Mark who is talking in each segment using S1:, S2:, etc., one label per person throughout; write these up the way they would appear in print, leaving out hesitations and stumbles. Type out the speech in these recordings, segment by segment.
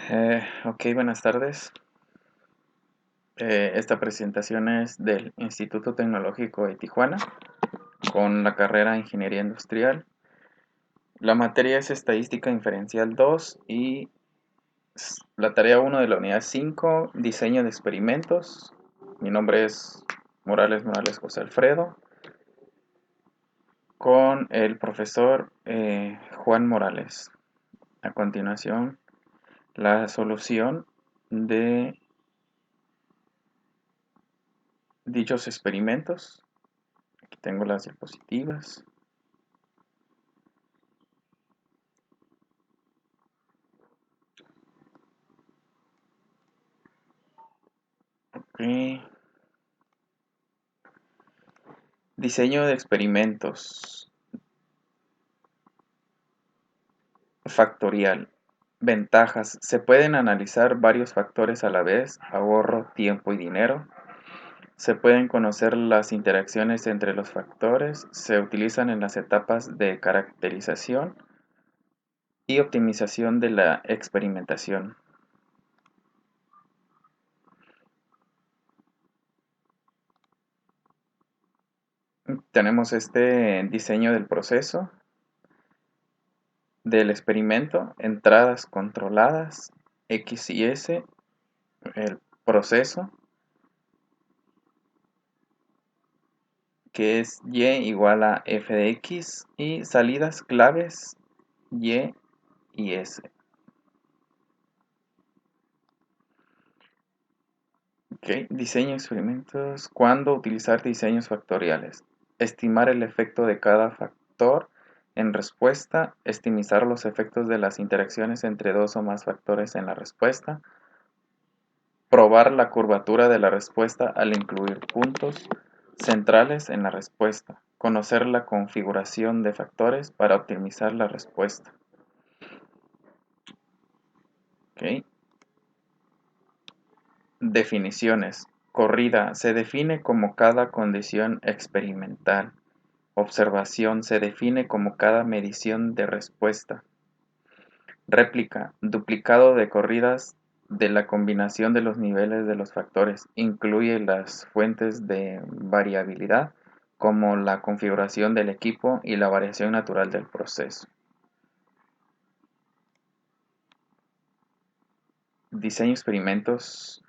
S1: Ok, buenas tardes. Esta presentación es del Instituto Tecnológico de Tijuana con la carrera Ingeniería Industrial. La materia es Estadística Inferencial 2 y la tarea 1 de la unidad 5, Diseño de experimentos. Mi nombre es Morales José Alfredo, con el profesor Juan Morales. A continuación, la solución de dichos experimentos. Aquí tengo las diapositivas. Ok. Diseño de experimentos. Factorial. Ventajas. Se pueden analizar varios factores a la vez, ahorro, tiempo y dinero. Se pueden conocer las interacciones entre los factores. Se utilizan en las etapas de caracterización y optimización de la experimentación. Tenemos este diseño del proceso, del experimento, entradas controladas, X y S, el proceso, que es y igual a f de x, y salidas claves y s. Okay. Diseño de experimentos. ¿Cuándo utilizar diseños factoriales? Estimar el efecto de cada factor en respuesta, estimizar los efectos de las interacciones entre dos o más factores en la respuesta, probar la curvatura de la respuesta al incluir puntos centrales en la respuesta, conocer la configuración de factores para optimizar la respuesta. Okay. Definiciones. Corrida se define como cada condición experimental. Observación se define como cada medición de respuesta. Réplica. Duplicado de corridas de la combinación de los niveles de los factores. Incluye las fuentes de variabilidad como la configuración del equipo y la variación natural del proceso. Diseño experimentos.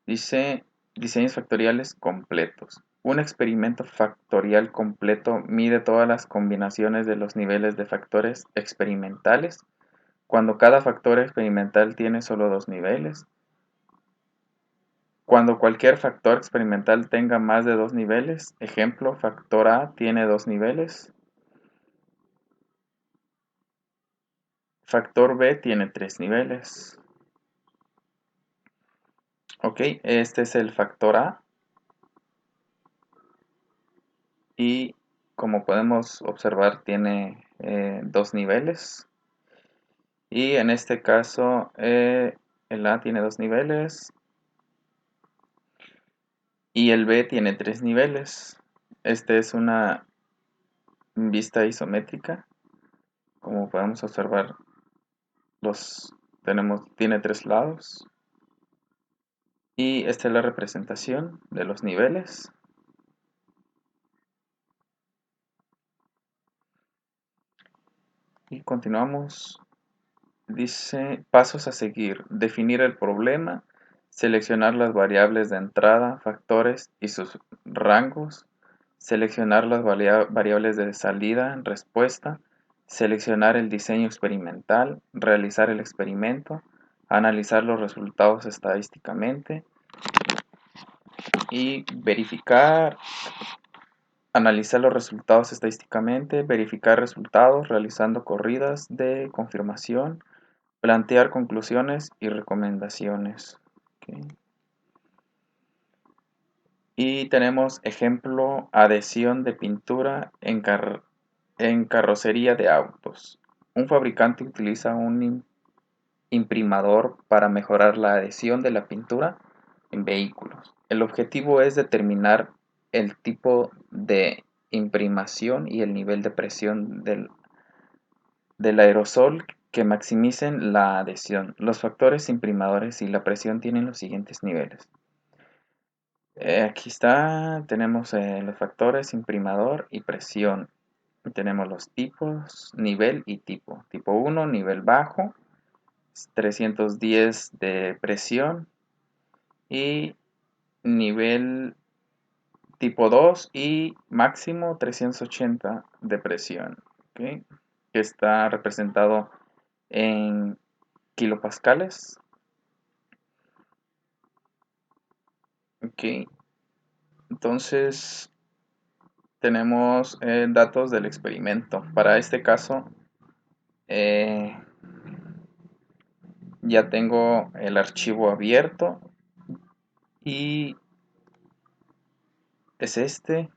S1: Dice diseños factoriales completos. Un experimento factorial completo mide todas las combinaciones de los niveles de factores experimentales cuando cada factor experimental tiene solo dos niveles. Cuando cualquier factor experimental tenga más de dos niveles, ejemplo, factor A tiene dos niveles, factor B tiene tres niveles. Ok, este es el factor A y como podemos observar tiene dos niveles. Y en este caso el A tiene dos niveles y el B tiene tres niveles. Esta es una vista isométrica. Como podemos observar, tiene tres lados. Y esta es la representación de los niveles. Y continuamos. Dice pasos a seguir. Definir el problema. Seleccionar las variables de entrada, factores y sus rangos. Seleccionar las variables de salida, respuesta. Seleccionar el diseño experimental. Realizar el experimento. Analizar los resultados estadísticamente. Y verificar. Analizar los resultados estadísticamente, verificar resultados realizando corridas de confirmación, plantear conclusiones y recomendaciones. Okay. Y tenemos ejemplo, adhesión de pintura en carrocería de autos. Un fabricante utiliza un imprimador para mejorar la adhesión de la pintura en vehículos. El objetivo es determinar el tipo de imprimación y el nivel de presión del aerosol que maximicen la adhesión. Los factores imprimadores y la presión tienen los siguientes niveles. Aquí está, tenemos los factores imprimador y presión. Tenemos los tipos, nivel y tipo. Tipo 1, nivel bajo, 310 de presión, y nivel tipo 2 y máximo 380 de presión, ¿ok? Que está representado en kilopascales. Ok, entonces tenemos datos del experimento. Para este caso eh, ya tengo el archivo abierto y es este.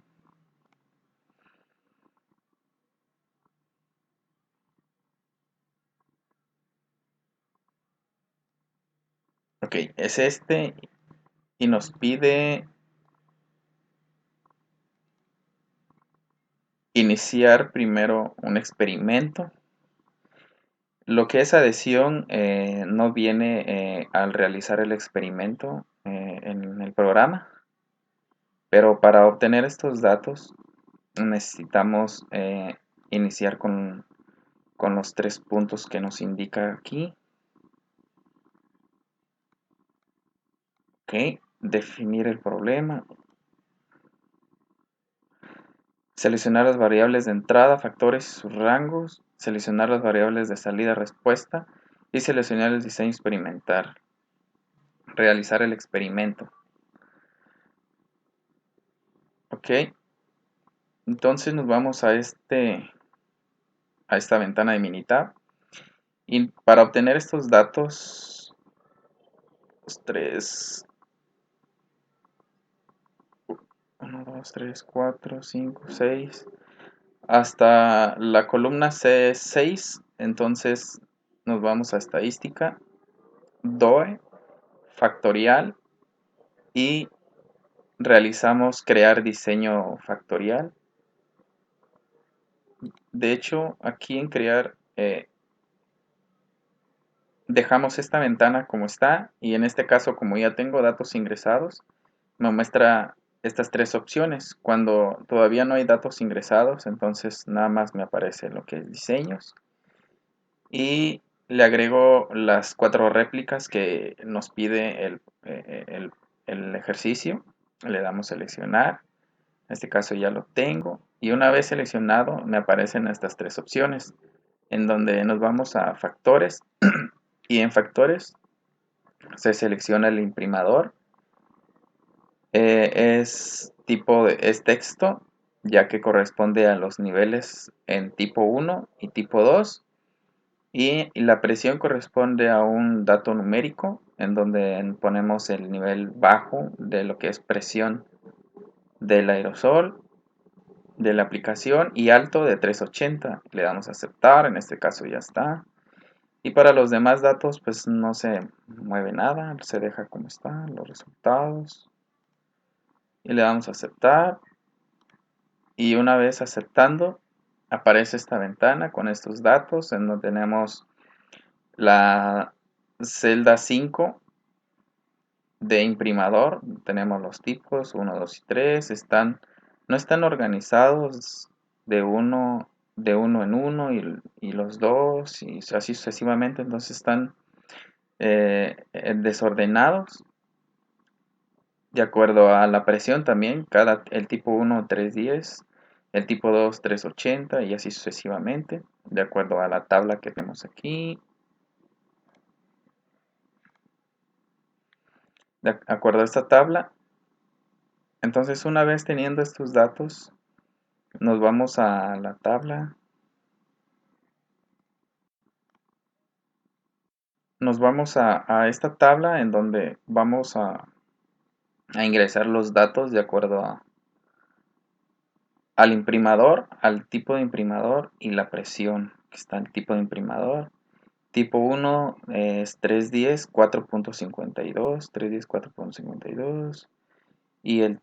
S1: Ok, es este y nos pide iniciar primero un experimento. Lo que es adhesión no viene al realizar el experimento en el programa, pero para obtener estos datos necesitamos iniciar con los 3 puntos que nos indica aquí. Ok, definir el problema. Seleccionar las variables de entrada, factores y sus rangos. Seleccionar las variables de salida, respuesta. Y seleccionar el diseño experimental. Realizar el experimento. Ok, entonces nos vamos a esta ventana de Minitab. Y para obtener estos datos, los 3, 1, 2, 3, 4, 5, 6, hasta la columna C6, entonces nos vamos a estadística, DOE, factorial y realizamos crear diseño factorial. De hecho, aquí en crear dejamos esta ventana como está y en este caso como ya tengo datos ingresados, me muestra estas 3 opciones. Cuando todavía no hay datos ingresados, entonces nada más me aparece lo que es diseños y le agrego las 4 réplicas que nos pide el ejercicio. Le damos seleccionar, en este caso ya lo tengo y una vez seleccionado me aparecen estas 3 opciones en donde nos vamos a factores y en factores se selecciona el imprimador. Es texto, ya que corresponde a los niveles en tipo 1 y tipo 2. Y la presión corresponde a un dato numérico, en donde ponemos el nivel bajo de lo que es presión del aerosol, de la aplicación, y alto de 380. Le damos a aceptar, en este caso ya está. Y para los demás datos, pues no se mueve nada, se deja como están los resultados. Y le damos a aceptar. Y una vez aceptando, aparece esta ventana con estos datos en donde tenemos la celda 5 de imprimador. Tenemos los tipos 1, 2 y 3. No están organizados de uno en uno y los dos y así sucesivamente. Entonces están desordenados de acuerdo a la presión también. El tipo 1 310, el tipo 2 380 y así sucesivamente, de acuerdo a la tabla que tenemos aquí. De acuerdo a esta tabla, entonces una vez teniendo estos datos, nos vamos a la tabla. Nos vamos a esta tabla en donde vamos a ingresar los datos de acuerdo al imprimador, al tipo de imprimador y la presión. Aquí está el tipo de imprimador. Tipo 1 es 310, 4.52, 310, 4.52. Y el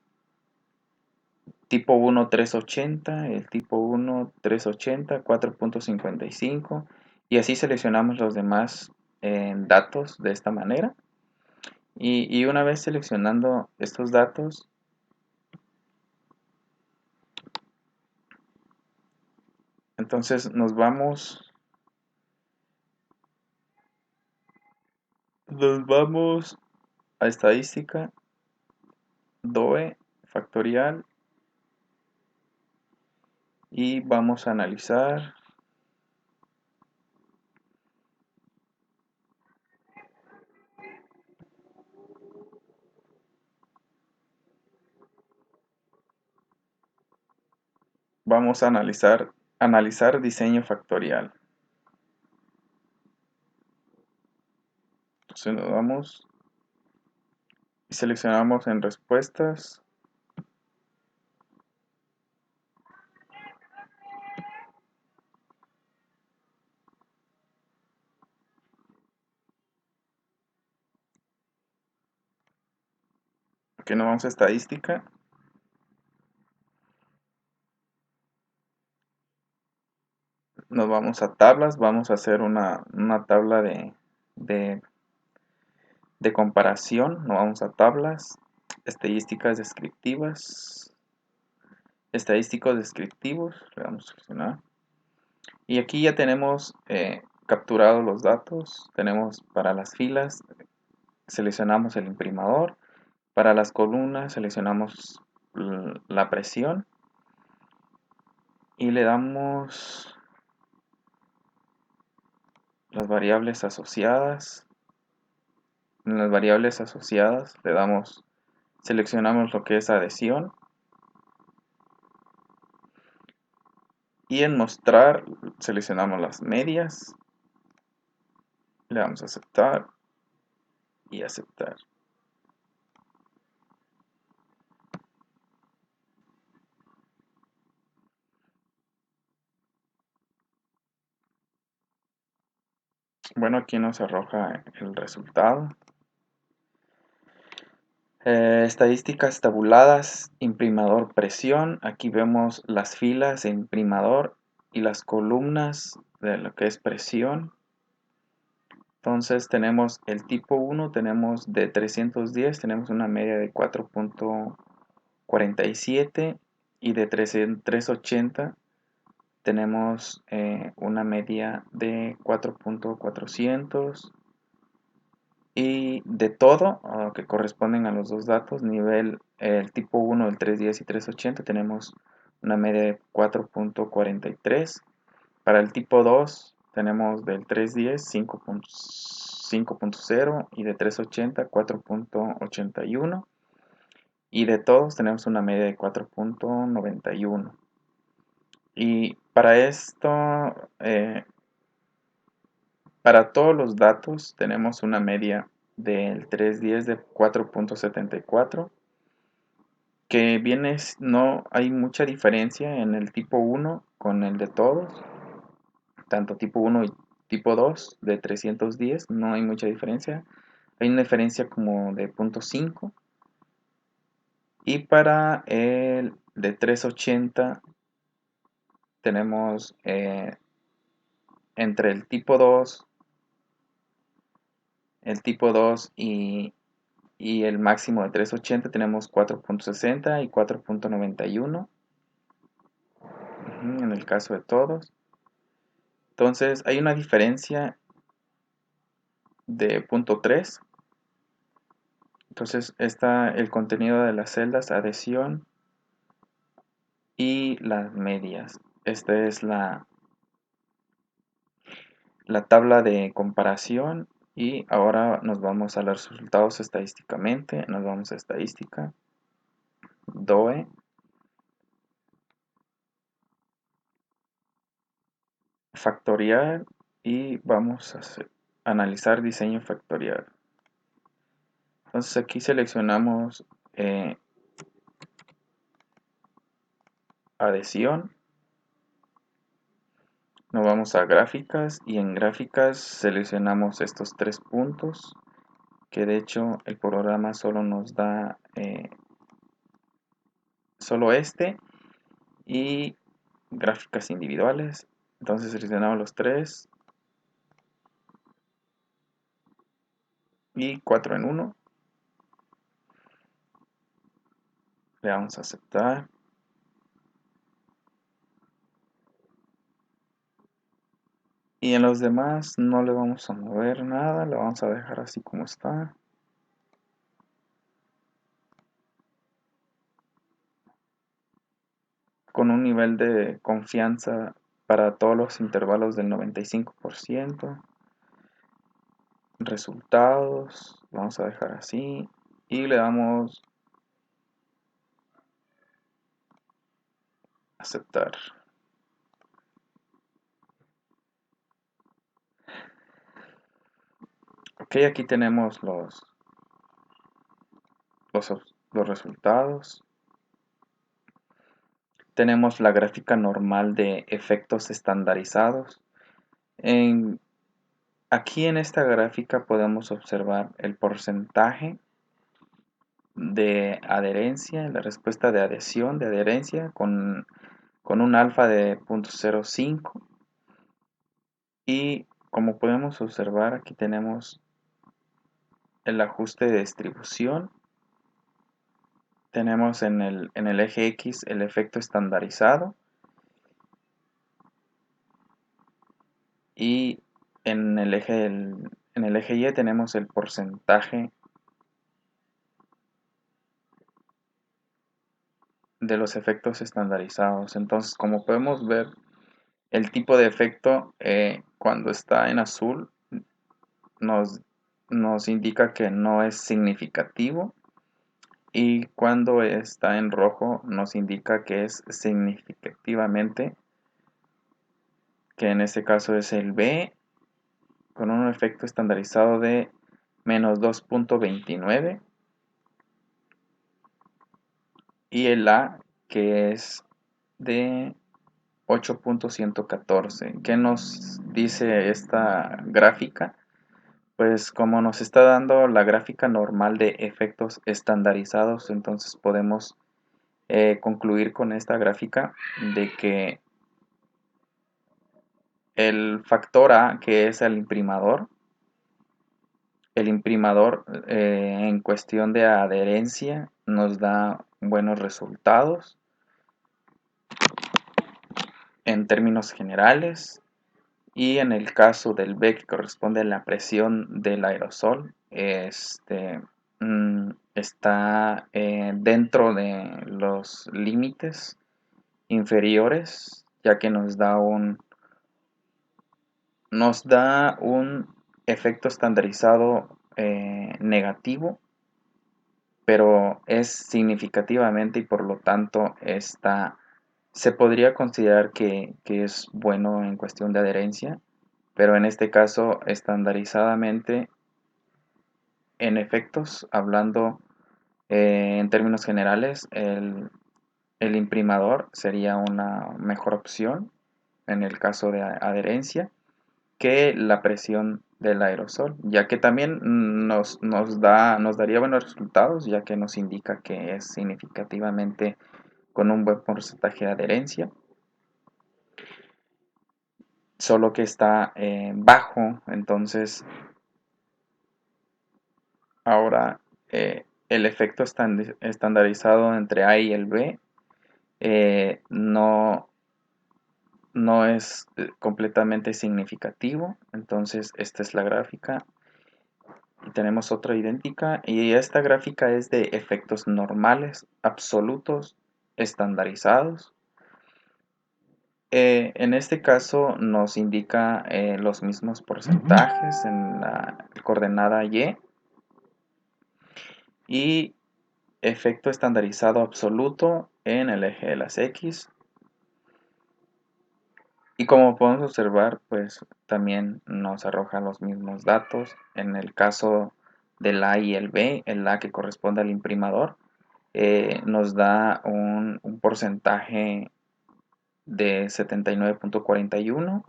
S1: tipo 1, 380, el tipo 1, 380, 4.55. Y así seleccionamos los demás datos de esta manera. Y una vez seleccionando estos datos, entonces nos vamos a estadística, DOE, factorial, y vamos a analizar. Vamos a analizar diseño factorial. Entonces nos vamos y seleccionamos en respuestas. Aquí nos vamos a estadística. Nos vamos a tablas. Vamos a hacer una tabla de, de comparación. Nos vamos a tablas. Estadísticas descriptivas. Estadísticos descriptivos. Le vamos a seleccionar. Y aquí ya tenemos capturados los datos. Tenemos para las filas. Seleccionamos el imprimador. Para las columnas seleccionamos la presión y le damos las variables asociadas. En las variables asociadas seleccionamos lo que es adhesión, y en mostrar seleccionamos las medias, le damos a aceptar y aceptar. Bueno, aquí nos arroja el resultado. Estadísticas tabuladas, imprimador presión. Aquí vemos las filas de imprimador y las columnas de lo que es presión. Entonces tenemos el tipo 1, tenemos de 310, tenemos una media de 4.47, y de 380 tenemos una media de 4.400. Y de todo, que corresponden a los dos datos, el tipo 1, el 310 y 380, tenemos una media de 4.43. Para el tipo 2 tenemos del 310 5.0, y de 380 4.81. Y de todos tenemos una media de 4.91. Y para esto, para todos los datos tenemos una media del 310 de 4.74, que no hay mucha diferencia en el tipo 1 con el de todos, tanto tipo 1 y tipo 2 de 310, no hay mucha diferencia, hay una diferencia como de 0.5. Y para el de 380 tenemos entre el tipo 2 y el máximo de 380 tenemos 4.60 y 4.91, en el caso de todos. Entonces hay una diferencia de 0.3. Entonces está el contenido de las celdas, adhesión y las medias. Esta es la tabla de comparación. Y ahora nos vamos a los resultados estadísticamente. Nos vamos a estadística, DOE, factorial, y vamos a analizar diseño factorial. Entonces aquí seleccionamos adhesión. Nos vamos a gráficas, y en gráficas seleccionamos estos tres puntos, que de hecho el programa solo nos da solo este, y gráficas individuales. Entonces seleccionamos los tres y 4 en 1. Le vamos a aceptar. Y en los demás no le vamos a mover nada, le vamos a dejar así como está. Con un nivel de confianza para todos los intervalos del 95%. Resultados, vamos a dejar así. Y le damos aceptar. Ok, aquí tenemos los resultados. Tenemos la gráfica normal de efectos estandarizados. Aquí en esta gráfica podemos observar el porcentaje de adherencia, la respuesta de adhesión, de adherencia con un alfa de 0.05. Y como podemos observar, aquí tenemos el ajuste de distribución. Tenemos en el eje X el efecto estandarizado. Y en el eje Y tenemos el porcentaje de los efectos estandarizados. Entonces, como podemos ver, el tipo de efecto cuando está en azul nos, nos indica que no es significativo, y cuando está en rojo nos indica que es significativamente, que en este caso es el B, con un efecto estandarizado de menos 2.29, y el A, que es de 8.114. ¿Qué nos dice esta gráfica? Pues como nos está dando la gráfica normal de efectos estandarizados, entonces podemos concluir con esta gráfica de que el factor A, que es el imprimador en cuestión de adherencia nos da buenos resultados en términos generales. Y en el caso del B, que corresponde a la presión del aerosol, está dentro de los límites inferiores, ya que nos da un efecto estandarizado negativo, pero es significativamente, y por lo tanto se podría considerar que es bueno en cuestión de adherencia. Pero en este caso, estandarizadamente, en efectos, hablando en términos generales, el imprimador sería una mejor opción en el caso de adherencia que la presión del aerosol, ya que también nos daría buenos resultados, ya que nos indica que es significativamente con un buen porcentaje de adherencia, solo que está bajo. Entonces ahora el efecto estandarizado entre A y el B no es completamente significativo. Entonces esta es la gráfica, y tenemos otra idéntica, y esta gráfica es de efectos normales, absolutos, estandarizados. En este caso nos indica los mismos porcentajes en la coordenada y efecto estandarizado absoluto en el eje de las X. Y como podemos observar, pues también nos arroja los mismos datos. En el caso del A y el B, el A, que corresponde al imprimador, nos da un porcentaje de 79.41,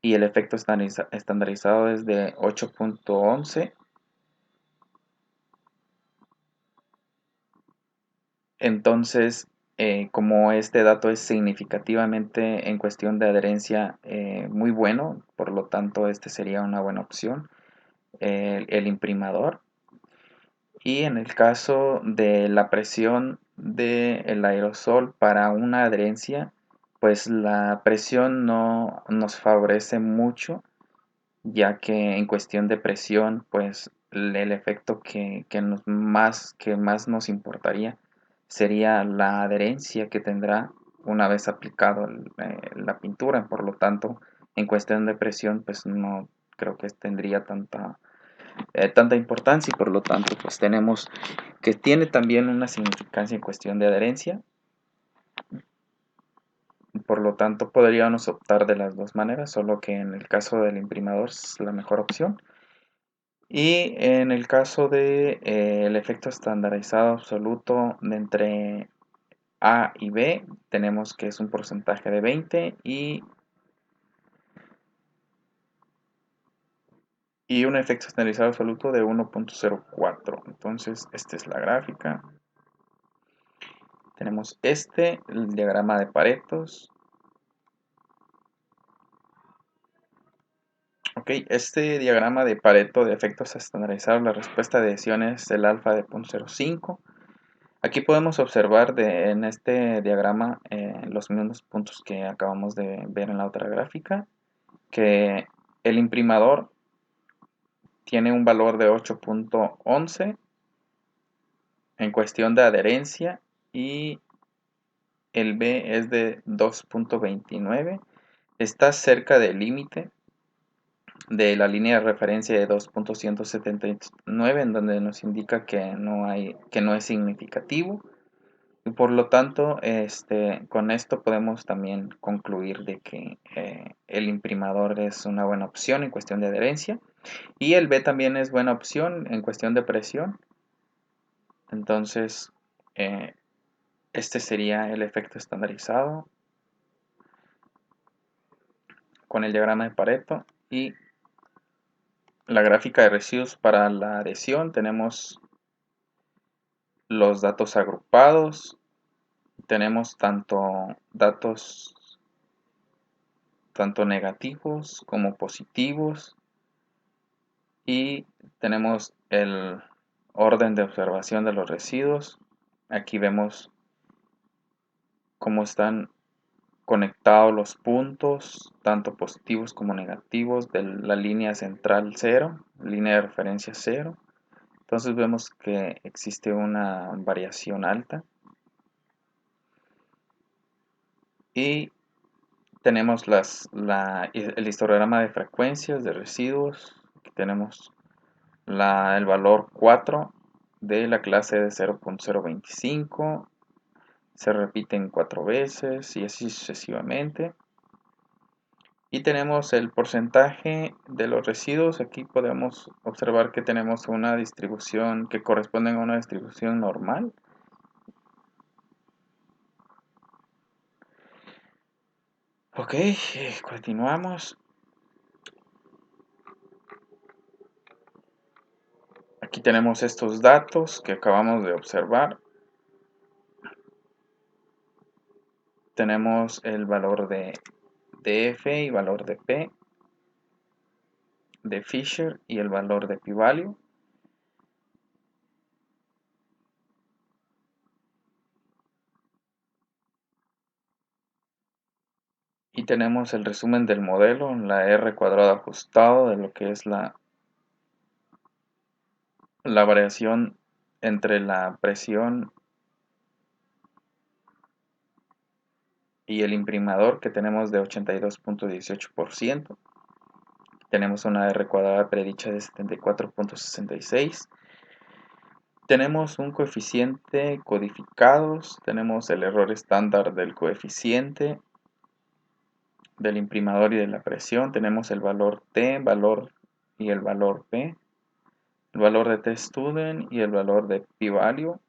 S1: y el efecto estandarizado es de 8.11. Entonces, como este dato es significativamente en cuestión de adherencia muy bueno, por lo tanto este sería una buena opción. el imprimador. Y en el caso de la presión del aerosol para una adherencia, pues la presión no nos favorece mucho, ya que en cuestión de presión, pues el efecto que más nos importaría sería la adherencia que tendrá una vez aplicado la pintura. Por lo tanto, en cuestión de presión, pues no creo que tendría tanta importancia, y por lo tanto, pues tenemos que tiene también una significancia en cuestión de adherencia. Por lo tanto, podríamos optar de las dos maneras, solo que en el caso del imprimador es la mejor opción. Y en el caso de el efecto estandarizado absoluto de entre A y B, tenemos que es un porcentaje de 20 y un efecto estandarizado absoluto de 1.04. Entonces, esta es la gráfica. Tenemos el diagrama de Paretos. Ok, este diagrama de Pareto de efectos estandarizados, la respuesta de adhesión es el alfa de 0.05. Aquí podemos observar en este diagrama los mismos puntos que acabamos de ver en la otra gráfica, que el imprimador tiene un valor de 8.11 en cuestión de adherencia y el B es de 2.29. Está cerca del límite de la línea de referencia de 2.179, en donde nos indica que no es significativo. Y por lo tanto, con esto podemos también concluir de que el imprimador es una buena opción en cuestión de adherencia, y el B también es buena opción en cuestión de presión. Entonces, eh, este sería el efecto estandarizado con el diagrama de Pareto. Y la gráfica de residuos para la adhesión, tenemos los datos agrupados, tenemos datos tanto negativos como positivos, y tenemos el orden de observación de los residuos. Aquí vemos cómo están conectados los puntos, tanto positivos como negativos, de la línea central 0, línea de referencia 0. Entonces vemos que existe una variación alta. Y tenemos el histograma de frecuencias de residuos. Aquí tenemos el valor 4 de la clase de 0.025. Se repiten 4 veces y así sucesivamente. Y tenemos el porcentaje de los residuos. Aquí podemos observar que tenemos una distribución que corresponde a una distribución normal. Ok, continuamos. Aquí tenemos estos datos que acabamos de observar. Tenemos el valor de F y valor de P, de Fisher y el valor de p-value. Y tenemos el resumen del modelo, la R cuadrado ajustado de lo que es la variación entre la presión y el imprimador, que tenemos de 82.18%. Tenemos una R cuadrada predicha de 74.66. Tenemos un coeficiente codificados, tenemos el error estándar del coeficiente, del imprimador y de la presión. Tenemos el valor T, y el valor P, el valor de testudent y el valor de p-value,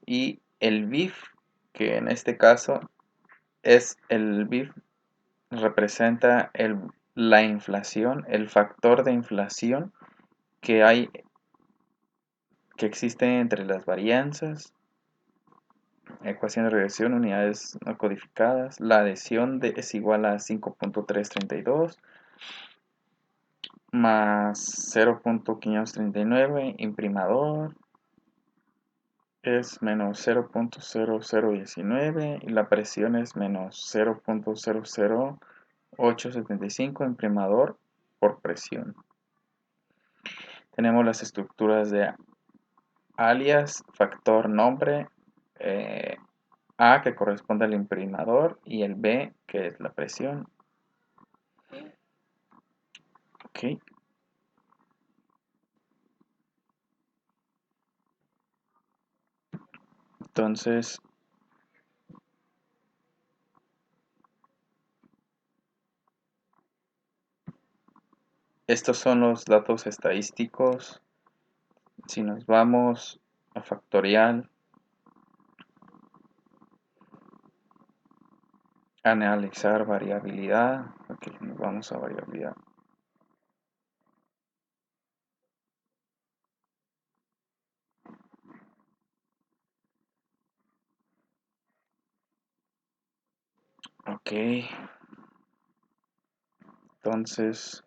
S1: y el BIF, que en este caso es el BIF representa la inflación, el factor de inflación que que existe entre las varianzas, ecuación de regresión, unidades no codificadas. La adhesión es igual a 5.332, más 0.539, imprimador es menos 0.0019 y la presión es menos 0.00875, imprimador por presión. Tenemos las estructuras de alias, factor, nombre, A que corresponde al imprimador y el B que es la presión. Ok. Entonces, estos son los datos estadísticos. Si nos vamos a factorial, analizar variabilidad, ok, nos vamos a variabilidad. Ok, entonces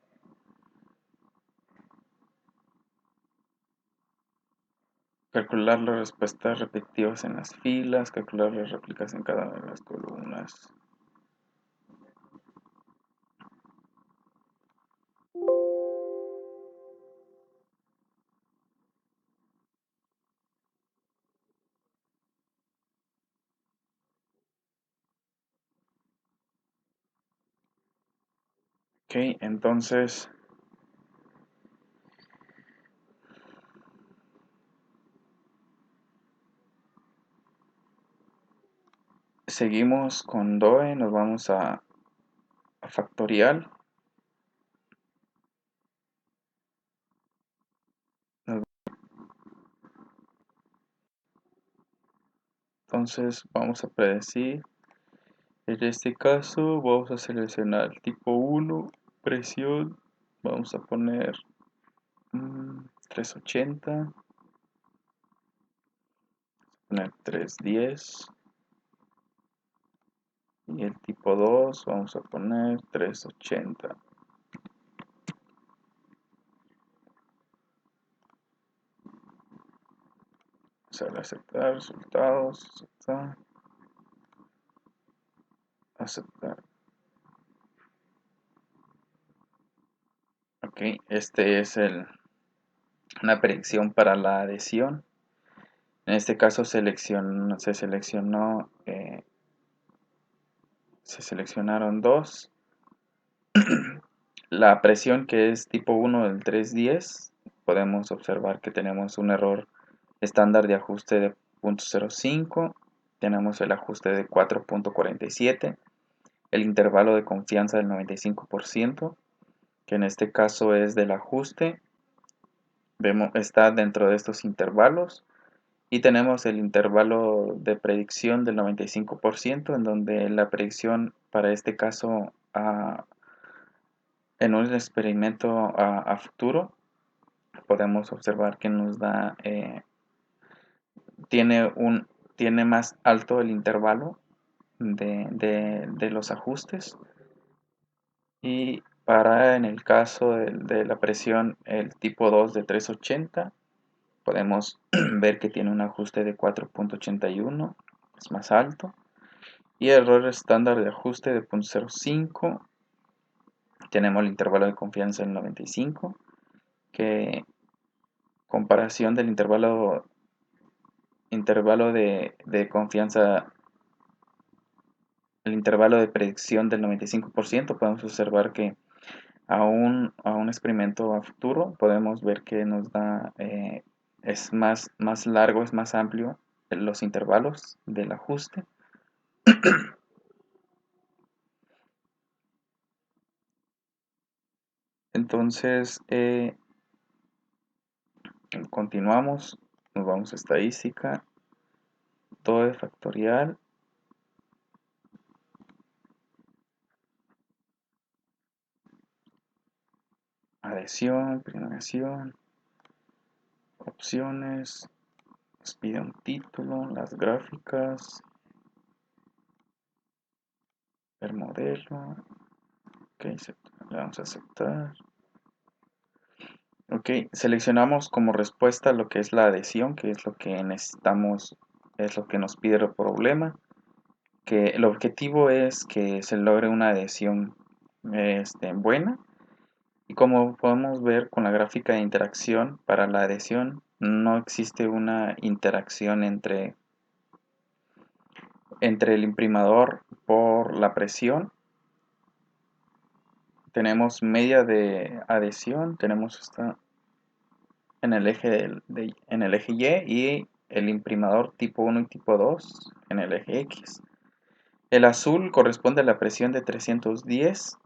S1: calcular las respuestas repetitivas en las filas, calcular las réplicas en cada una de las columnas. Ok, entonces seguimos con DOE, nos vamos a factorial. Entonces vamos a predecir. En este caso vamos a seleccionar el tipo 1, presión. Vamos a poner 380. Poner 310. Y el tipo 2 vamos a poner 380. Aceptar resultados. Aceptar. Ok, este es una predicción para la adhesión. En este caso se seleccionaron dos. La presión que es tipo 1 del 310, podemos observar que tenemos un error estándar de ajuste de 0.05, tenemos el ajuste de 4.47, el intervalo de confianza del 95%, que en este caso es del ajuste, está dentro de estos intervalos, y tenemos el intervalo de predicción del 95%, en donde la predicción para este caso en un experimento a futuro podemos observar que nos da tiene más alto el intervalo de los ajustes, y para en el caso de la presión el tipo 2 de 380 podemos ver que tiene un ajuste de 4.81, es más alto, y el error estándar de ajuste de 0.05. Tenemos el intervalo de confianza en 95, que comparación del intervalo de confianza, el intervalo de predicción del 95%, podemos observar que a un experimento a futuro podemos ver que nos da, es más largo, es más amplio los intervalos del ajuste. Entonces, continuamos, nos vamos a estadística, todo factorial, adhesión, primeración, opciones, nos pide un título, las gráficas, el modelo, ok, le vamos a aceptar. Ok, seleccionamos como respuesta lo que es la adhesión, que es lo que necesitamos, es lo que nos pide el problema, que el objetivo es que se logre una adhesión buena. Y como podemos ver con la gráfica de interacción, para la adhesión no existe una interacción entre el imprimador por la presión. Tenemos media de adhesión, tenemos esta en el eje, en el eje Y y el imprimador tipo 1 y tipo 2 en el eje X. El azul corresponde a la presión de 310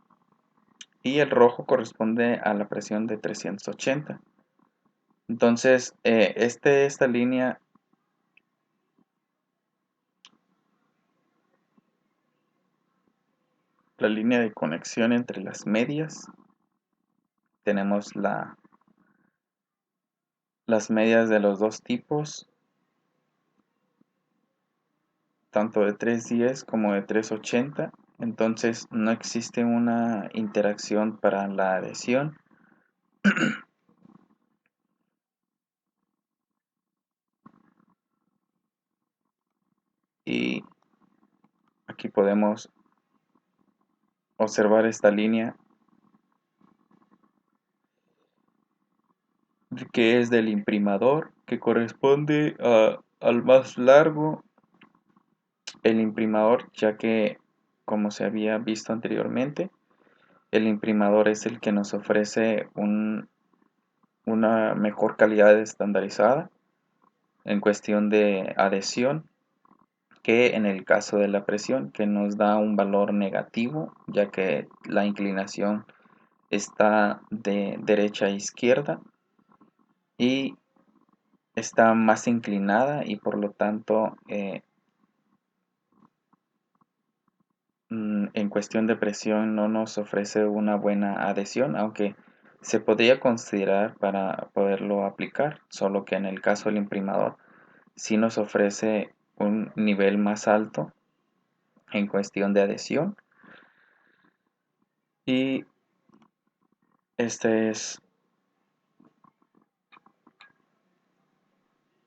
S1: y el rojo corresponde a la presión de 380. Entonces, esta línea, la línea de conexión entre las medias, tenemos las medias de los dos tipos, tanto de 310 como de 380. Entonces, no existe una interacción para la adhesión. Y aquí podemos observar esta línea que es del imprimador, que corresponde al más largo, el imprimador, ya que, como se había visto anteriormente, el imprimador es el que nos ofrece una mejor calidad estandarizada en cuestión de adhesión que en el caso de la presión, que nos da un valor negativo, ya que la inclinación está de derecha a izquierda y está más inclinada, y por lo tanto en cuestión de presión no nos ofrece una buena adhesión, aunque se podría considerar para poderlo aplicar, solo que en el caso del imprimador sí nos ofrece un nivel más alto en cuestión de adhesión. Y este es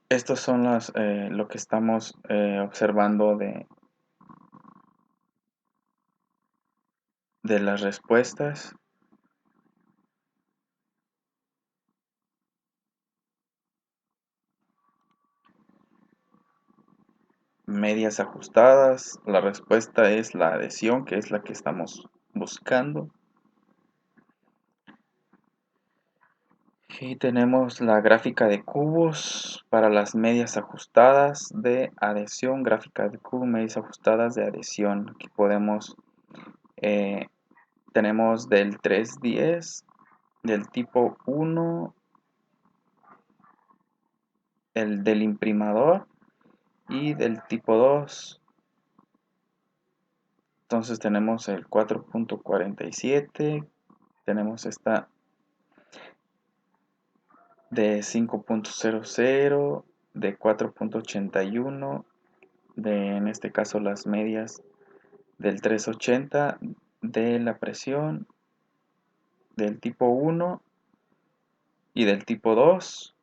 S1: estos son lo que estamos observando de las respuestas. Medias ajustadas, la respuesta es la adhesión, que es la que estamos buscando. Y tenemos la gráfica de cubos para las medias ajustadas de adhesión, gráfica de cubos, medias ajustadas de adhesión. Aquí eh, tenemos del 310, del tipo 1, el del imprimador y del tipo 2. Entonces tenemos el 4.47, tenemos esta de 5.00, de 4.81, en este caso las medias del 380, de la presión, del tipo 1 y del tipo 2.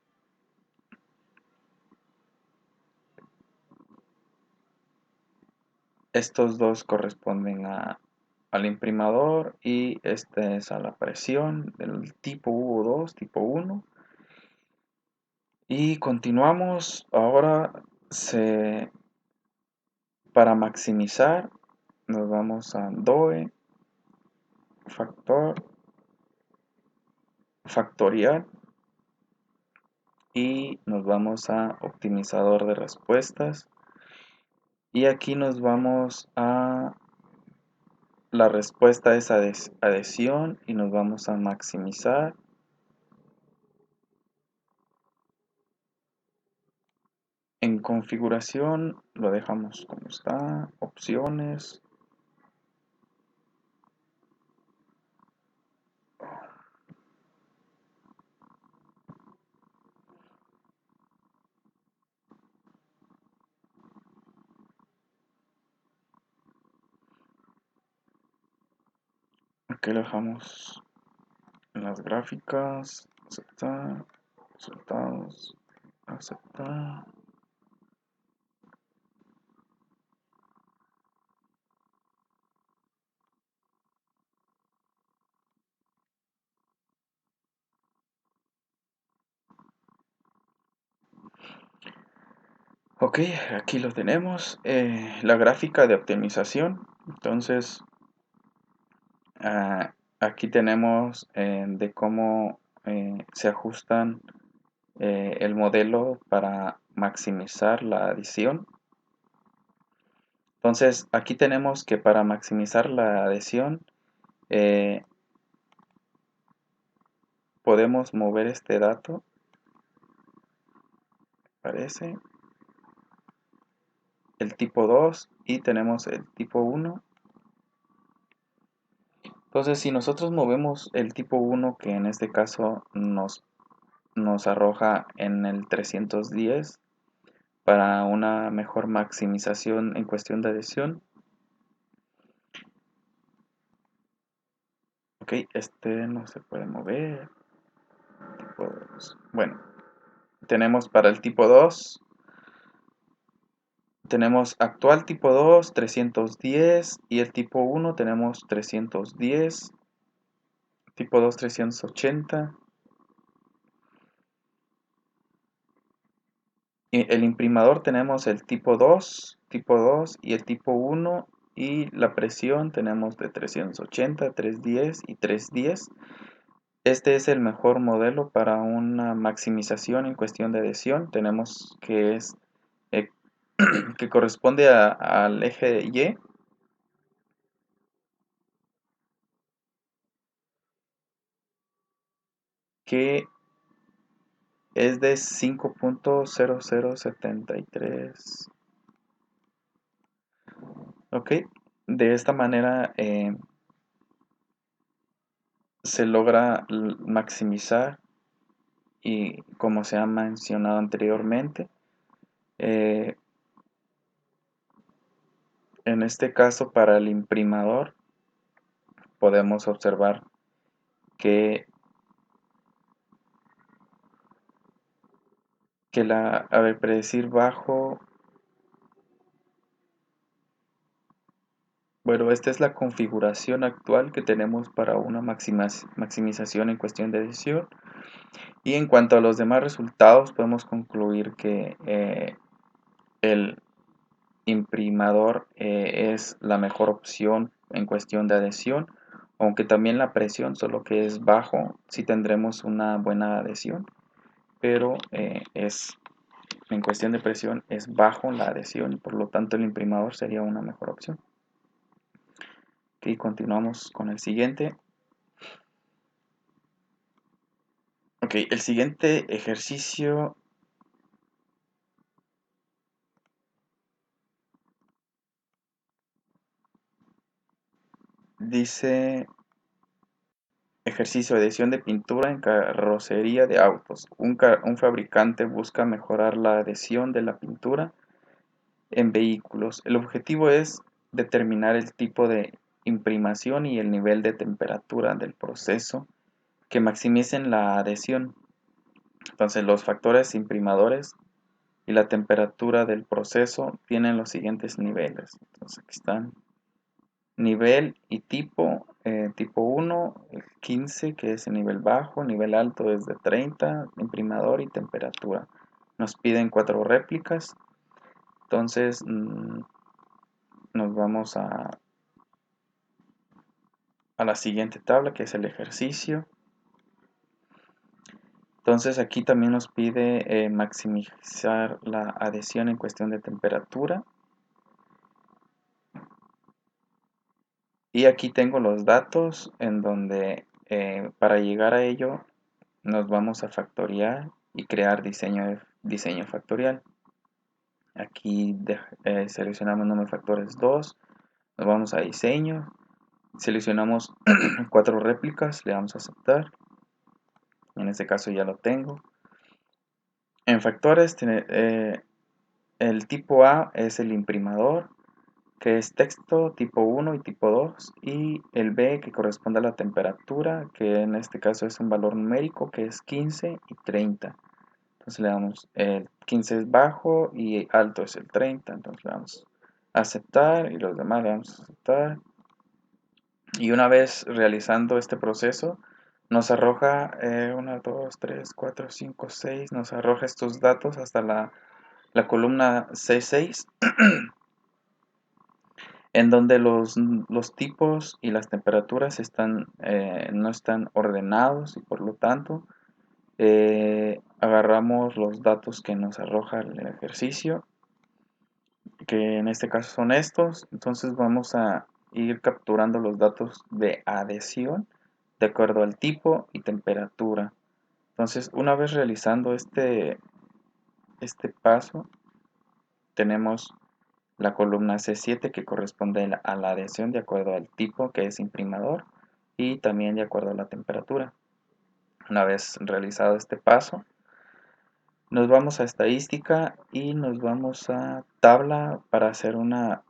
S1: Estos dos corresponden al imprimador y este es a la presión del tipo U2, tipo 1. Y continuamos. Ahora para maximizar nos vamos a DOE, factor, factorial, y nos vamos a optimizador de respuestas. Y aquí nos vamos a la respuesta es adhesión y nos vamos a maximizar. En configuración lo dejamos como está. Opciones. Aquí lo dejamos en las gráficas. aceptar, resultados, aceptar. Ok, aquí lo tenemos, la gráfica de optimización. Entonces, aquí tenemos de cómo se ajustan el modelo para maximizar la adición. Entonces, aquí tenemos que para maximizar la adhesión podemos mover este dato, parece, el tipo 2 y tenemos el tipo 1. Entonces, si nosotros movemos el tipo 1, que en este caso nos arroja en el 310 para una mejor maximización en cuestión de adhesión. Ok, este no se puede mover. Tipo 2. Bueno, tenemos para el tipo 2, tenemos actual tipo 2, 310 y el tipo 1 tenemos 310, tipo 2, 380. Y el imprimador tenemos el tipo 2 y el tipo 1 y la presión tenemos de 380, 310 y 310. Este es el mejor modelo para una maximización en cuestión de adhesión. Tenemos que es eh, que corresponde al eje Y, que es de 5.0073. Ok, de esta manera se logra maximizar y como se ha mencionado anteriormente, eh, en este caso para el imprimador podemos observar que, a ver, predecir bajo, bueno, esta es la configuración actual que tenemos para una maximización en cuestión de edición. Y en cuanto a los demás resultados, podemos concluir que el imprimador es la mejor opción en cuestión de adhesión, aunque también la presión, solo que es bajo, sí tendremos una buena adhesión, pero en cuestión de presión es bajo la adhesión y por lo tanto el imprimador sería una mejor opción. Ok, continuamos con el siguiente. Ok, el siguiente ejercicio dice: ejercicio de adhesión de pintura en carrocería de autos. Un fabricante busca mejorar la adhesión de la pintura en vehículos. El objetivo es determinar el tipo de imprimación y el nivel de temperatura del proceso que maximicen la adhesión. Entonces, los factores imprimadores y la temperatura del proceso tienen los siguientes niveles. Entonces, aquí están: nivel y tipo. Tipo 1, el 15, que es el nivel bajo. Nivel alto es de 30, imprimador y temperatura. Nos piden 4 réplicas. Entonces nos vamos a la siguiente tabla, que es el ejercicio. Entonces aquí también nos pide maximizar la adhesión en cuestión de temperatura. Y aquí tengo los datos en donde para llegar a ello nos vamos a factorial y crear diseño factorial. Aquí seleccionamos número de factores 2, nos vamos a diseño, seleccionamos 4 réplicas, le damos a aceptar. En este caso ya lo tengo. En factores, el tipo A es el imprimador, que es texto tipo 1 y tipo 2, y el B que corresponde a la temperatura, que en este caso es un valor numérico que es 15 y 30. Entonces le damos, el 15 es bajo y alto es el 30, entonces le damos a aceptar y los demás le damos a aceptar. Y una vez realizando este proceso, nos arroja 1, 2, 3, 4, 5, 6, nos arroja estos datos hasta la columna C6, en donde los tipos y las temperaturas no están ordenados y por lo tanto agarramos los datos que nos arroja el ejercicio, que en este caso son estos. Entonces vamos a ir capturando los datos de adhesión de acuerdo al tipo y temperatura. Entonces, una vez realizando este paso, tenemos la columna C7 que corresponde a la adhesión de acuerdo al tipo, que es imprimador, y también de acuerdo a la temperatura. Una vez realizado este paso, nos vamos a estadística y nos vamos a tabla para hacer una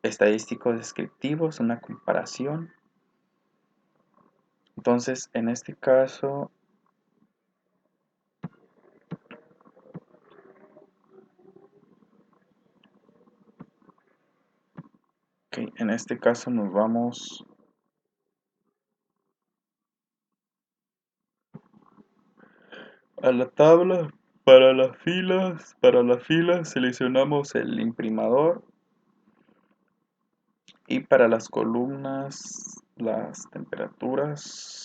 S1: estadístico descriptivos, una comparación. Entonces, en este caso, nos vamos a la tabla. Para las filas seleccionamos el imprimador, y para las columnas las temperaturas.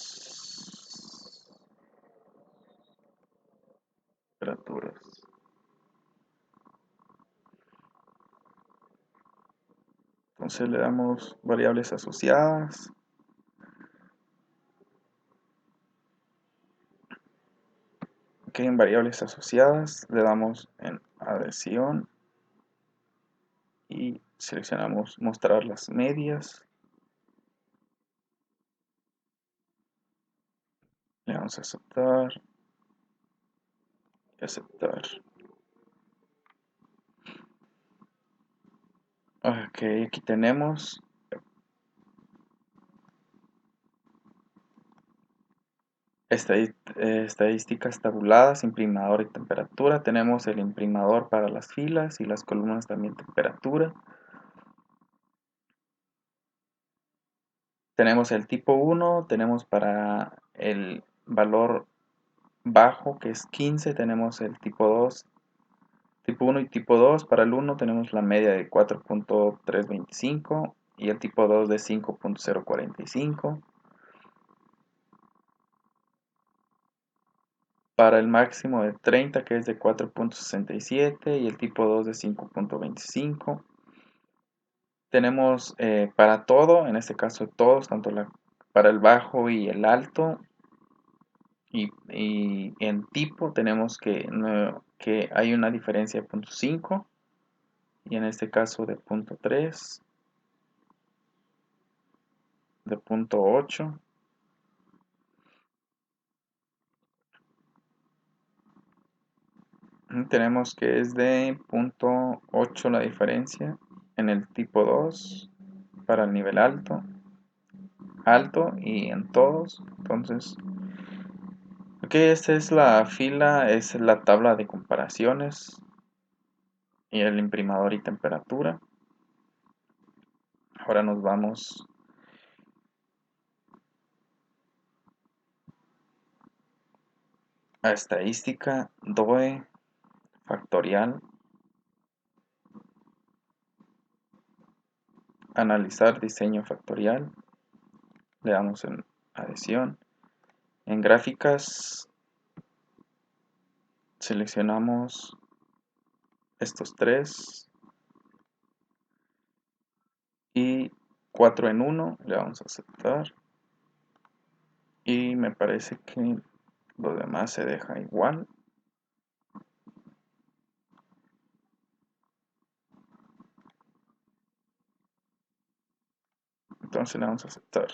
S1: Entonces le damos variables asociadas. Ok, en variables asociadas le damos en adhesión y seleccionamos mostrar las medias. Le damos a aceptar y aceptar. Ok, aquí tenemos estadísticas tabuladas, imprimador y temperatura. Tenemos el imprimador para las filas y las columnas también temperatura. Tenemos el tipo 1, tenemos para el valor bajo que es 15, tenemos el tipo 2, tipo 1 y tipo 2. Para el 1 tenemos la media de 4.325 y el tipo 2 de 5.045. Para el máximo de 30 que es de 4.67 y el tipo 2 de 5.25. Tenemos para todo, en este caso todos, tanto para el bajo y el alto. Y en tipo tenemos que hay una diferencia de 0.5 y en este caso de 0.3, de 0.8. Tenemos que es de 0.8 la diferencia en el tipo 2 para el nivel alto y en todos. Entonces, ok, esta es la fila, es la tabla de comparaciones y el imprimador y temperatura. Ahora nos vamos a estadística, DOE, factorial, analizar diseño factorial, le damos en adhesión. En gráficas seleccionamos estos tres y 4 en 1, le vamos a aceptar. Y me parece que lo demás se deja igual. Entonces le vamos a aceptar.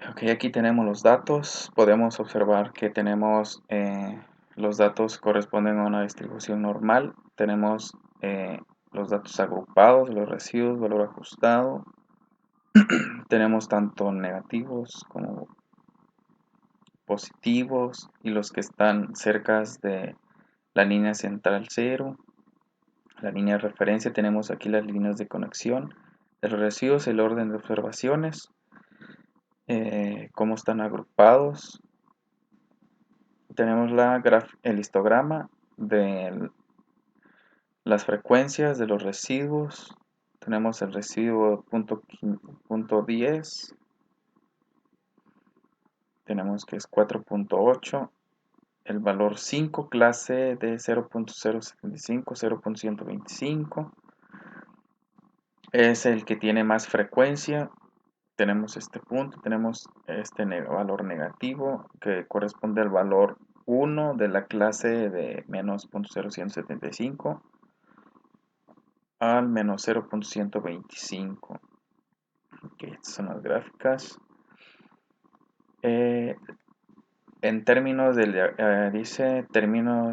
S1: Ok, aquí tenemos los datos. Podemos observar que tenemos Los datos corresponden a una distribución normal. Tenemos los datos agrupados, los residuos, valor ajustado. Tenemos tanto negativos como positivos y los que están cerca de la línea central 0. La línea de referencia, tenemos aquí las líneas de conexión de los residuos, el orden de observaciones, cómo están agrupados. Tenemos el histograma de las frecuencias de los residuos. Tenemos el residuo punto 10, tenemos que es 4.8, el valor 5, clase de 0.075, 0.125, es el que tiene más frecuencia. Tenemos este punto, tenemos este valor negativo que corresponde al valor 1 de la clase de menos 0.0175 al menos 0.125. Ok, estas son las gráficas. En términos del dice término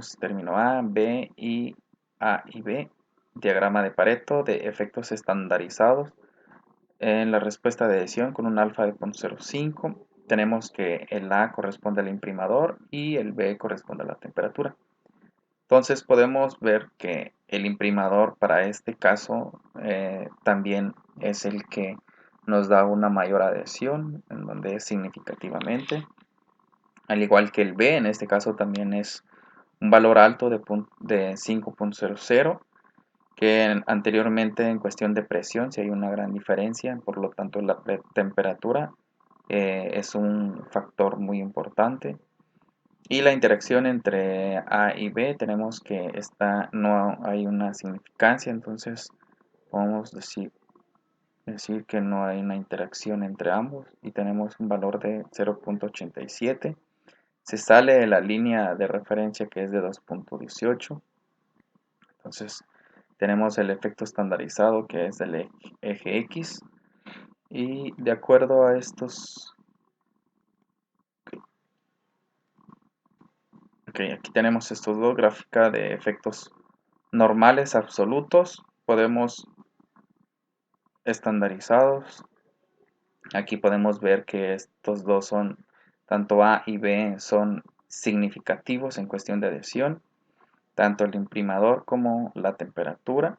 S1: A, B y A y B, diagrama de Pareto de efectos estandarizados. En la respuesta de adición con un alfa de 0.05 tenemos que el A corresponde al imprimador y el B corresponde a la temperatura. Entonces podemos ver que el imprimador para este caso también es el que nos da una mayor adhesión, en donde es significativamente. Al igual que el B, en este caso también es un valor alto de 5.00, que anteriormente en cuestión de presión si hay una gran diferencia, por lo tanto la temperatura es un factor muy importante. Y la interacción entre A y B tenemos que no hay una significancia, entonces podemos decir que no hay una interacción entre ambos y tenemos un valor de 0.87. Se sale de la línea de referencia que es de 2.18. Entonces tenemos el efecto estandarizado que es del eje X y de acuerdo a estos... Ok, aquí tenemos estos dos gráficas de efectos normales absolutos. Podemos estandarizados. Aquí podemos ver que estos dos son, tanto A y B, son significativos en cuestión de adhesión, tanto el imprimador como la temperatura.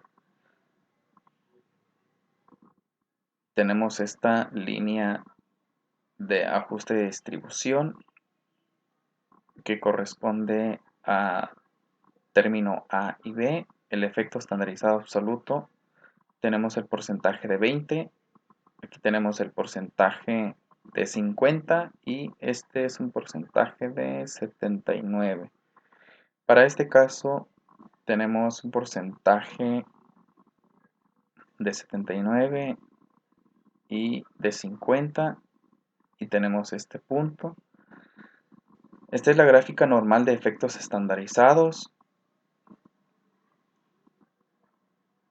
S1: Tenemos esta línea de ajuste de distribución que corresponde a término A y B. El efecto estandarizado absoluto, tenemos el porcentaje de 20. Aquí tenemos el porcentaje de 50 y este es un porcentaje de 79. Para este caso tenemos un porcentaje de 79 y de 50 y tenemos este punto. Esta es la gráfica normal de efectos estandarizados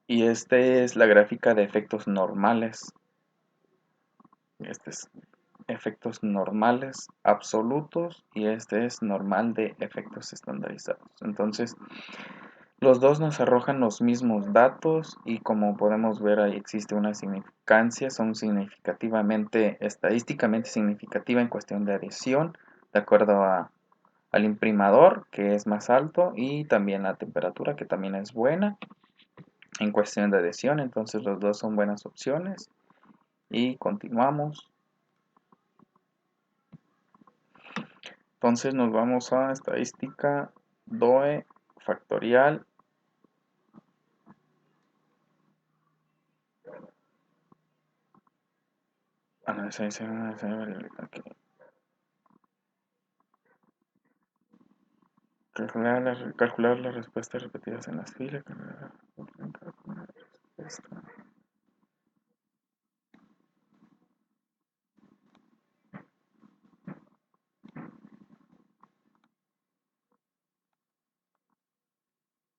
S1: y esta es la gráfica de efectos normales. Este es efectos normales absolutos y este es normal de efectos estandarizados. Entonces los dos nos arrojan los mismos datos y como podemos ver ahí existe una significancia, son significativamente, estadísticamente significativa en cuestión de adhesión, de acuerdo al imprimador que es más alto y también la temperatura que también es buena en cuestión de adhesión. Entonces los dos son buenas opciones y continuamos. Entonces nos vamos a estadística DOE factorial. Calcular las respuestas repetidas en las filas.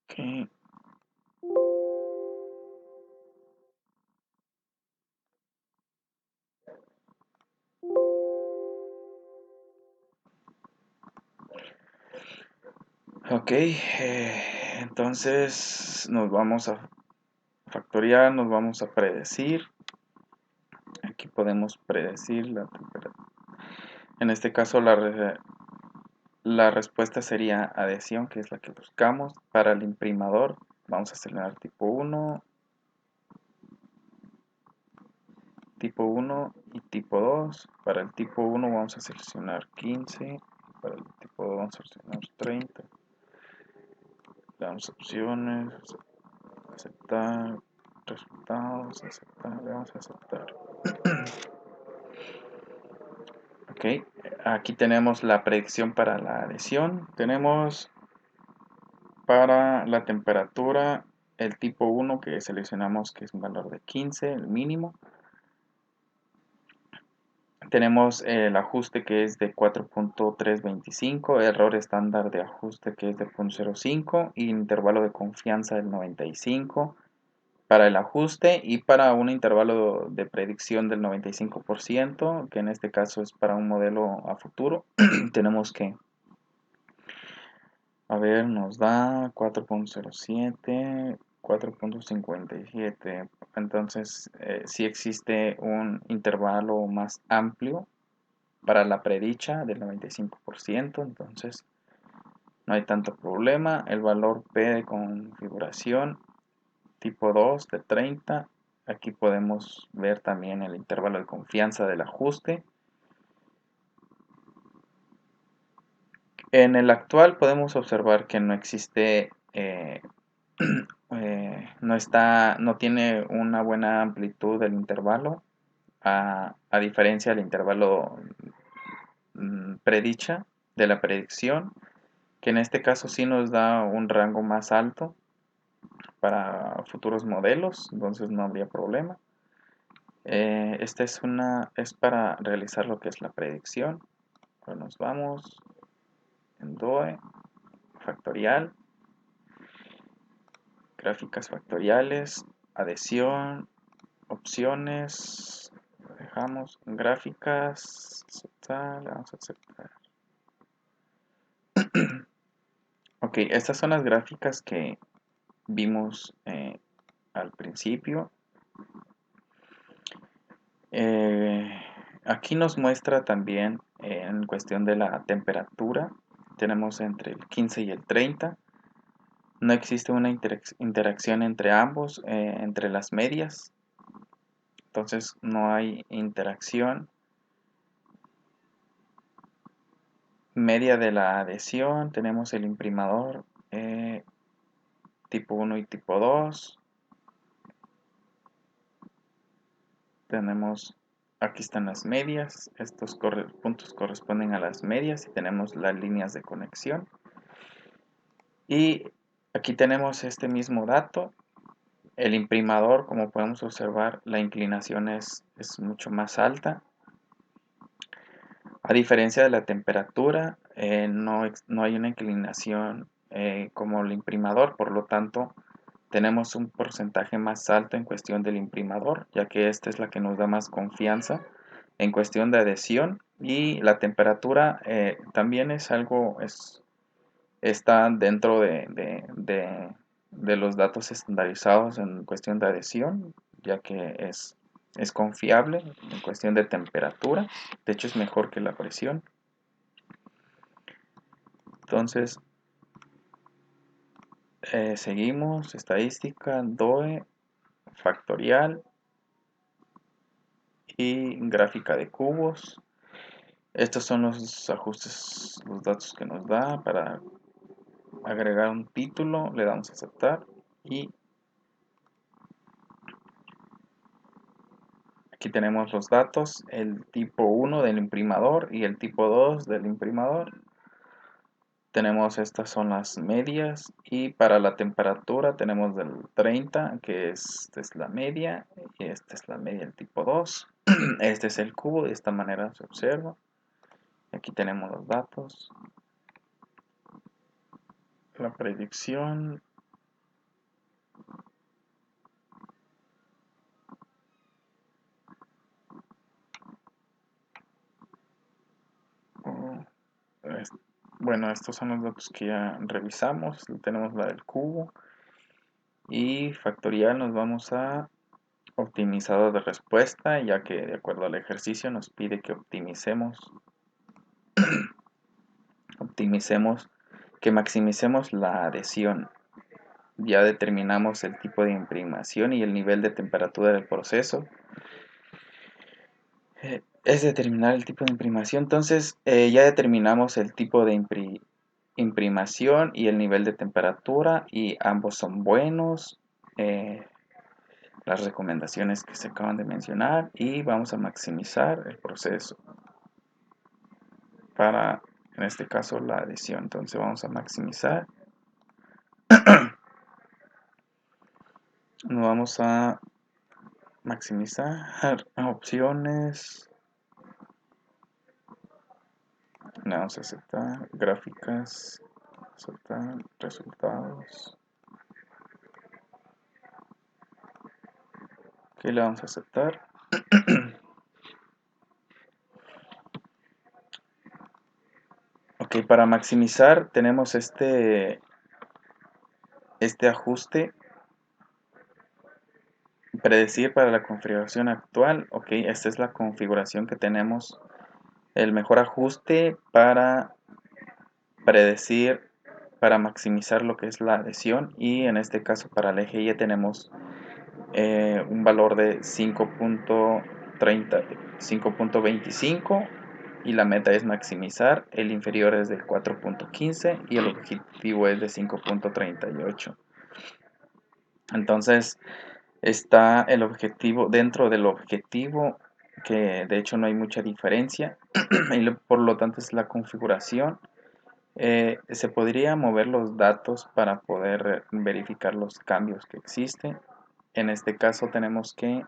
S1: Okay. Ok, entonces nos vamos a factorial, nos vamos a predecir. Aquí podemos predecir la temperatura. En este caso la respuesta sería adhesión, que es la que buscamos. Para el imprimador vamos a seleccionar tipo 1 y tipo 2. Para el tipo 1 vamos a seleccionar 15. Para el tipo 2 vamos a seleccionar 30. Le damos opciones, aceptar, resultados, aceptar, le vamos a aceptar. Ok, aquí tenemos la predicción para la adhesión. Tenemos para la temperatura el tipo 1 que seleccionamos, que es un valor de 15, el mínimo. Tenemos el ajuste que es de 4.325, error estándar de ajuste que es de 0.05 y intervalo de confianza del 95 para el ajuste, y para un intervalo de predicción del 95%, que en este caso es para un modelo a futuro. Tenemos que, a ver, nos da 4.07, 4.57. Entonces, sí existe un intervalo más amplio para la predicha del 95%, entonces no hay tanto problema. El valor P de configuración tipo 2 de 30. Aquí podemos ver también el intervalo de confianza del ajuste. En el actual podemos observar que no existe, no tiene una buena amplitud del intervalo, a diferencia del intervalo predicha de la predicción, que en este caso sí nos da un rango más alto para futuros modelos, entonces no habría problema. Esta es para realizar lo que es la predicción. Ahora nos vamos en DOE, factorial, gráficas factoriales, adhesión, opciones, dejamos gráficas, aceptar, le vamos a aceptar. Ok, estas son las gráficas que vimos al principio. Aquí nos muestra también en cuestión de la temperatura. Tenemos entre el 15 y el 30. No existe una interacción entre ambos, entre las medias. Entonces no hay interacción. Media de la adhesión. Tenemos el imprimador tipo 1 y tipo 2. Tenemos, aquí están las medias. Estos puntos corresponden a las medias y tenemos las líneas de conexión. Y aquí tenemos este mismo dato. El imprimador, como podemos observar, la inclinación es mucho más alta. A diferencia de la temperatura, no hay una inclinación como el imprimador, por lo tanto, tenemos un porcentaje más alto en cuestión del imprimador, ya que esta es la que nos da más confianza en cuestión de adhesión. Y la temperatura también es algo, está dentro de los datos estandarizados en cuestión de adhesión, ya que es confiable en cuestión de temperatura. De hecho, es mejor que la presión. Entonces, seguimos, estadística, DOE, factorial y gráfica de cubos. Estos son los ajustes, los datos que nos da. Para agregar un título, le damos a aceptar y aquí tenemos los datos, el tipo 1 del imprimador y el tipo 2 del imprimador. Tenemos, estas son las medias, y para la temperatura tenemos del 30, que esta es la media, y esta es la media del tipo 2. Este es el cubo, de esta manera se observa. Aquí tenemos los datos, la predicción. Bueno, estos son los datos que ya revisamos. Tenemos la del cubo y factorial. Nos vamos a optimizador de respuesta, ya que de acuerdo al ejercicio nos pide que que maximicemos la adhesión. Ya determinamos el tipo de imprimación y el nivel de temperatura del proceso. Es determinar el tipo de imprimación. Entonces, ya determinamos el tipo de imprimación y el nivel de temperatura, y ambos son buenos. Las recomendaciones que se acaban de mencionar, y vamos a maximizar el proceso para, en este caso, la adhesión. Entonces vamos a maximizar. Nos vamos a maximizar opciones. Le vamos a aceptar gráficas, aceptar resultados. ¿Qué le vamos a aceptar? Ok, para maximizar tenemos este ajuste, predecir para la configuración actual. Ok, esta es la configuración que tenemos, el mejor ajuste para predecir, para maximizar lo que es la adhesión, y en este caso para el eje Y tenemos un valor de 5.30, 5.25, y la meta es maximizar. El inferior es de 4.15 y el objetivo es de 5.38. Entonces está el objetivo dentro del objetivo, que de hecho no hay mucha diferencia y por lo tanto es la configuración. Se podría mover los datos para poder verificar los cambios que existen. En este caso tenemos que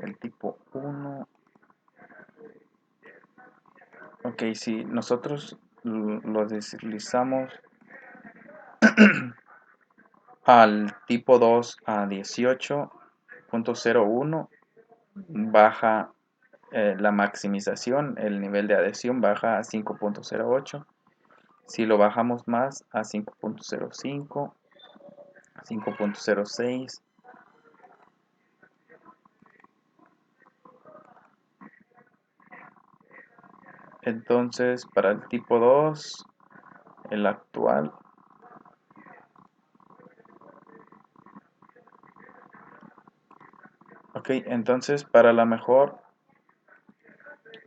S1: el tipo 1. Ok, si nosotros lo deslizamos al tipo 2 a 18.01, baja la maximización, el nivel de adhesión baja a 5.08. Si lo bajamos más a 5.05, 5.06, entonces para el tipo 2, el actual, ok, entonces para la mejor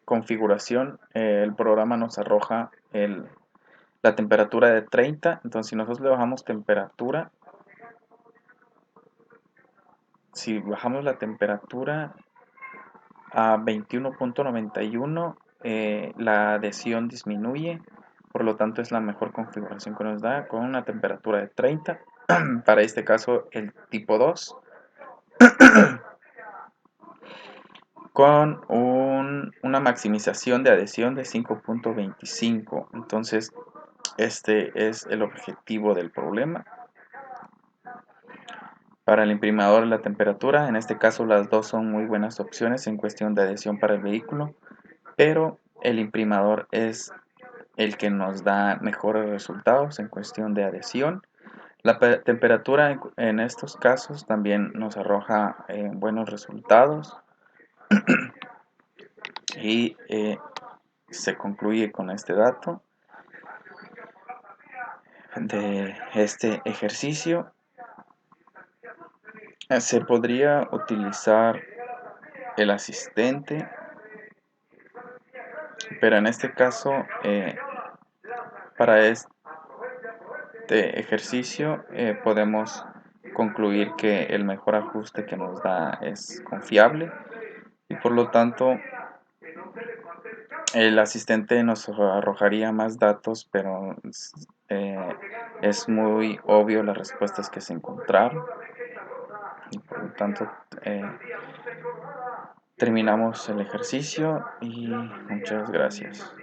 S1: configuración, el programa nos arroja la temperatura de 30. Entonces si nosotros le bajamos temperatura, si bajamos la temperatura a 21.91, la adhesión disminuye. Por lo tanto es la mejor configuración que nos da, con una temperatura de 30. Para este caso el tipo 2, con una maximización de adhesión de 5.25. Entonces este es el objetivo del problema. Para el imprimador, la temperatura, en este caso las dos son muy buenas opciones en cuestión de adhesión para el vehículo, pero el imprimador es el que nos da mejores resultados en cuestión de adhesión. La temperatura en estos casos también nos arroja buenos resultados, y se concluye con este dato de este ejercicio. Se podría utilizar el asistente, pero en este caso, para este ejercicio, podemos concluir que el mejor ajuste que nos da es confiable, y por lo tanto el asistente nos arrojaría más datos, pero es muy obvio las respuestas que se encontraron, y por lo tanto terminamos el ejercicio y muchas gracias.